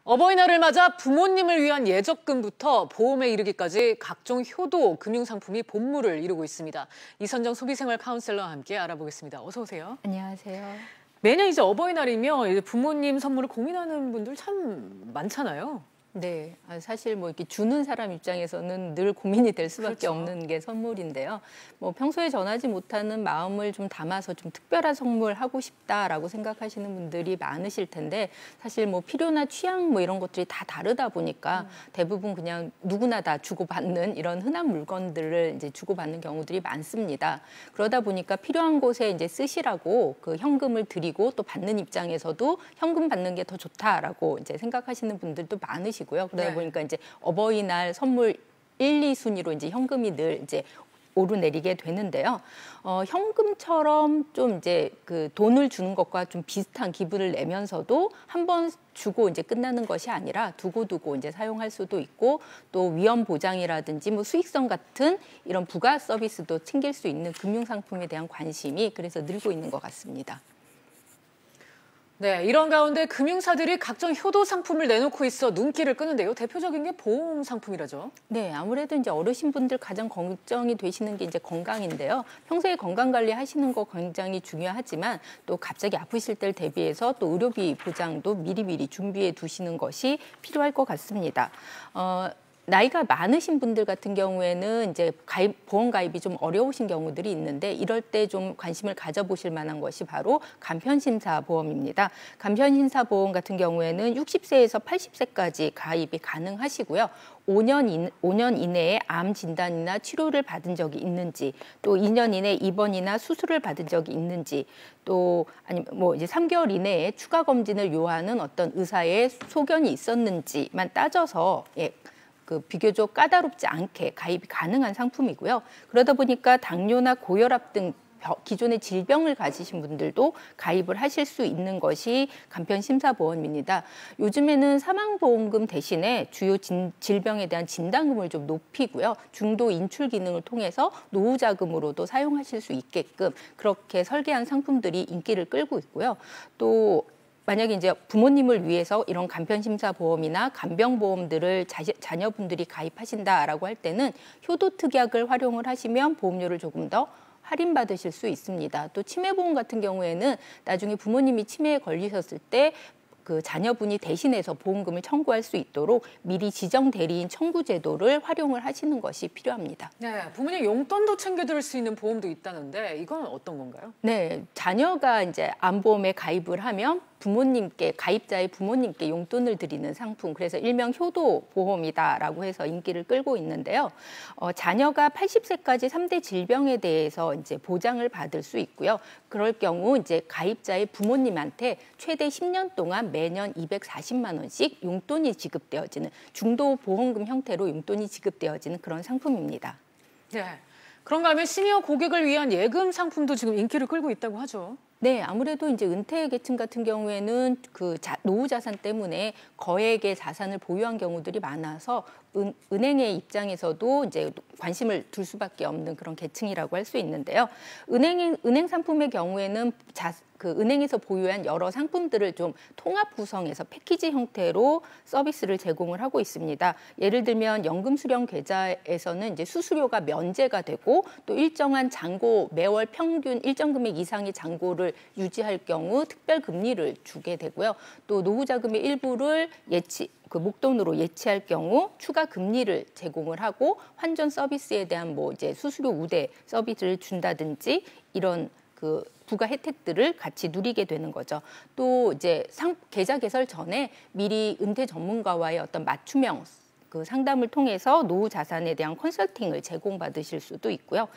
어버이날을 맞아 부모님을 위한 예적금부터 보험에 이르기까지 각종 효도, 금융상품이 본물을 이루고 있습니다. 이선정 소비생활 카운셀러와 함께 알아보겠습니다. 어서 오세요. 안녕하세요. 매년 이제 어버이날이면 이제 부모님 선물을 고민하는 분들 참 많잖아요. 네, 사실 뭐 이렇게 주는 사람 입장에서는 늘 고민이 될 수밖에 그렇죠. 없는 게 선물인데요. 뭐 평소에 전하지 못하는 마음을 좀 담아서 좀 특별한 선물 하고 싶다라고 생각하시는 분들이 많으실 텐데 사실 뭐 필요나 취향 뭐 이런 것들이 다 다르다 보니까 대부분 그냥 누구나 다 주고받는 이런 흔한 물건들을 이제 주고받는 경우들이 많습니다. 그러다 보니까 필요한 곳에 이제 쓰시라고 그 현금을 드리고 또 받는 입장에서도 현금 받는 게 더 좋다라고 이제 생각하시는 분들도 많으시고. 그러다 보니까 이제 어버이날 선물 1, 2순위로 이제 현금이 늘 이제 오르내리게 되는데요. 현금처럼 좀 이제 그 돈을 주는 것과 좀 비슷한 기분을 내면서도 한 번 주고 이제 끝나는 것이 아니라 두고두고 이제 사용할 수도 있고 또 위험 보장이라든지 뭐 수익성 같은 이런 부가 서비스도 챙길 수 있는 금융상품에 대한 관심이 그래서 늘고 있는 것 같습니다. 네, 이런 가운데 금융사들이 각종 효도 상품을 내놓고 있어 눈길을 끄는데요. 대표적인 게 보험 상품이라죠. 네, 아무래도 이제 어르신분들 가장 걱정이 되시는 게 이제 건강인데요. 평소에 건강 관리 하시는 거 굉장히 중요하지만 또 갑자기 아프실 때를 대비해서 또 의료비 보장도 미리미리 준비해 두시는 것이 필요할 것 같습니다. 나이가 많으신 분들 같은 경우에는 이제 보험 가입이 좀 어려우신 경우들이 있는데 이럴 때 좀 관심을 가져보실 만한 것이 바로 간편심사 보험입니다. 간편심사 보험 같은 경우에는 60세에서 80세까지 가입이 가능하시고요. 5년 이내에 암 진단이나 치료를 받은 적이 있는지, 또 2년 이내에 입원이나 수술을 받은 적이 있는지, 또 아니면 뭐 이제 3개월 이내에 추가 검진을 요하는 어떤 의사의 소견이 있었는지만 따져서 그 비교적 까다롭지 않게 가입이 가능한 상품이고요. 그러다 보니까 당뇨나 고혈압 등 기존의 질병을 가지신 분들도 가입을 하실 수 있는 것이 간편심사보험입니다. 요즘에는 사망보험금 대신에 주요 질병에 대한 진단금을 좀 높이고요. 중도 인출 기능을 통해서 노후자금으로도 사용하실 수 있게끔 그렇게 설계한 상품들이 인기를 끌고 있고요. 또 만약에 이제 부모님을 위해서 이런 간편심사보험이나 간병보험들을 자녀분들이 가입하신다라고 할 때는 효도특약을 활용을 하시면 보험료를 조금 더 할인받으실 수 있습니다. 또 치매보험 같은 경우에는 나중에 부모님이 치매에 걸리셨을 때 그 자녀분이 대신해서 보험금을 청구할 수 있도록 미리 지정 대리인 청구 제도를 활용을 하시는 것이 필요합니다. 네, 부모님 용돈도 챙겨드릴 수 있는 보험도 있다는데 이건 어떤 건가요? 네, 자녀가 이제 암보험에 가입을 하면 부모님께 가입자의 부모님께 용돈을 드리는 상품, 그래서 일명 효도보험이다라고 해서 인기를 끌고 있는데요. 자녀가 80세까지 3대 질병에 대해서 이제 보장을 받을 수 있고요. 그럴 경우 이제 가입자의 부모님한테 최대 10년 동안 매년 240만 원씩 용돈이 지급되어지는 중도보험금 형태로 용돈이 지급되어지는 그런 상품입니다. 네. 그런가 하면 시니어 고객을 위한 예금 상품도 지금 인기를 끌고 있다고 하죠. 네, 아무래도 이제 은퇴 계층 같은 경우에는 그 노후 자산 때문에 거액의 자산을 보유한 경우들이 많아서 은행의 입장에서도 이제 관심을 둘 수밖에 없는 그런 계층이라고 할 수 있는데요. 은행 상품의 경우에는 그 은행에서 보유한 여러 상품들을 좀 통합 구성해서 패키지 형태로 서비스를 제공을 하고 있습니다. 예를 들면 연금 수령 계좌에서는 이제 수수료가 면제가 되고 또 일정한 잔고 매월 평균 일정 금액 이상의 잔고를 유지할 경우 특별 금리를 주게 되고요. 또 노후 자금의 일부를 목돈으로 예치할 경우 추가 금리를 제공을 하고 환전 서비스에 대한 뭐 이제 수수료 우대 서비스를 준다든지 이런 그 부가 혜택들을 같이 누리게 되는 거죠. 또 이제 계좌 개설 전에 미리 은퇴 전문가와의 어떤 맞춤형 그 상담을 통해서 노후 자산에 대한 컨설팅을 제공받으실 수도 있고요.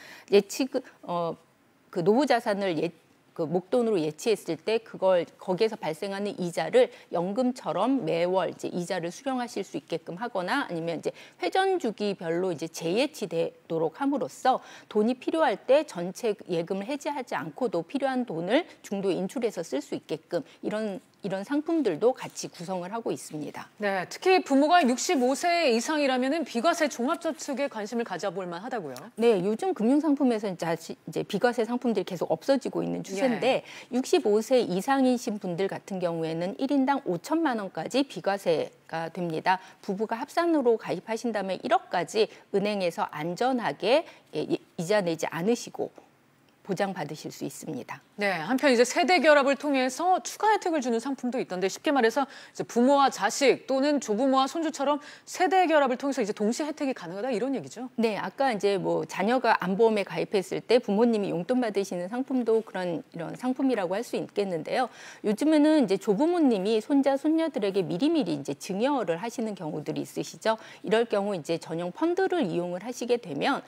그 노후 자산을 그 목돈으로 예치했을 때 거기에서 발생하는 이자를 연금처럼 매월 이제 이자를 수령하실 수 있게끔 하거나 아니면 이제 회전 주기별로 이제 재예치되도록 함으로써 돈이 필요할 때 전체 예금을 해지하지 않고도 필요한 돈을 중도 인출해서 쓸 수 있게끔 이런 이런 상품들도 같이 구성을 하고 있습니다. 네, 특히 부모가 65세 이상이라면 비과세 종합저축에 관심을 가져볼 만하다고요. 네, 요즘 금융상품에서 이제 비과세 상품들이 계속 없어지고 있는 추세인데 65세 이상이신 분들 같은 경우에는 1인당 5천만 원까지 비과세가 됩니다. 부부가 합산으로 가입하신다면 1억까지 은행에서 안전하게 이자 내지 않으시고 보장받으실 수 있습니다. 네, 한편 이제 세대 결합을 통해서 추가 혜택을 주는 상품도 있던데 쉽게 말해서 이제 부모와 자식 또는 조부모와 손주처럼 세대 결합을 통해서 이제 동시에 혜택이 가능하다 이런 얘기죠. 네, 아까 이제 뭐 자녀가 안보험에 가입했을 때 부모님이 용돈 받으시는 상품도 이런 상품이라고 할 수 있겠는데요. 요즘에는 이제 조부모님이 손자 손녀들에게 미리미리 이제 증여를 하시는 경우들이 있으시죠. 이럴 경우 이제 전용 펀드를 이용을 하시게 되면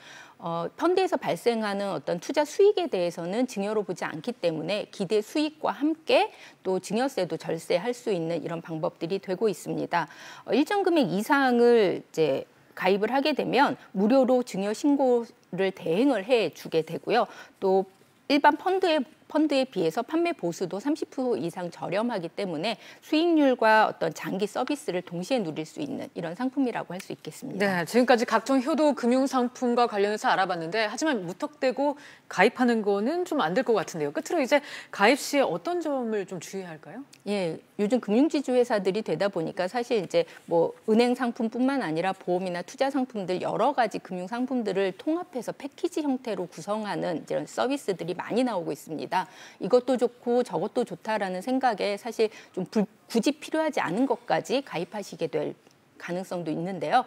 펀드에서 발생하는 어떤 투자 수익에 대해서는 증여로 보지 않기 때문에 기대 수익과 함께 또 증여세도 절세할 수 있는 이런 방법들이 되고 있습니다. 일정 금액 이상을 이제 가입을 하게 되면 무료로 증여 신고를 대행을 해주게 되고요. 또 일반 펀드에 비해서 판매 보수도 30% 이상 저렴하기 때문에 수익률과 어떤 장기 서비스를 동시에 누릴 수 있는 이런 상품이라고 할 수 있겠습니다. 네, 지금까지 각종 효도 금융상품과 관련해서 알아봤는데 하지만 무턱대고 가입하는 거는 좀 안 될 것 같은데요. 끝으로 이제 가입 시에 어떤 점을 좀 주의해야 할까요? 예, 요즘 금융지주 회사들이 되다 보니까 사실 이제 뭐 은행 상품뿐만 아니라 보험이나 투자 상품들 여러 가지 금융 상품들을 통합해서 패키지 형태로 구성하는 이런 서비스들이 많이 나오고 있습니다. 이것도 좋고 저것도 좋다라는 생각에 사실 좀 굳이 필요하지 않은 것까지 가입하시게 될 가능성도 있는데요.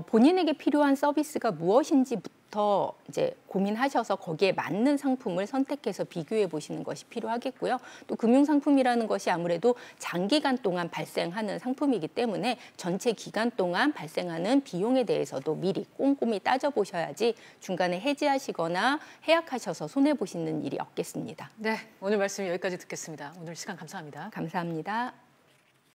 본인에게 필요한 서비스가 무엇인지부터 이제 고민하셔서 거기에 맞는 상품을 선택해서 비교해 보시는 것이 필요하겠고요. 또 금융상품이라는 것이 아무래도 장기간 동안 발생하는 상품이기 때문에 전체 기간 동안 발생하는 비용에 대해서도 미리 꼼꼼히 따져보셔야지 중간에 해지하시거나 해약하셔서 손해보시는 일이 없겠습니다. 네, 오늘 말씀 여기까지 듣겠습니다. 오늘 시간 감사합니다. 감사합니다.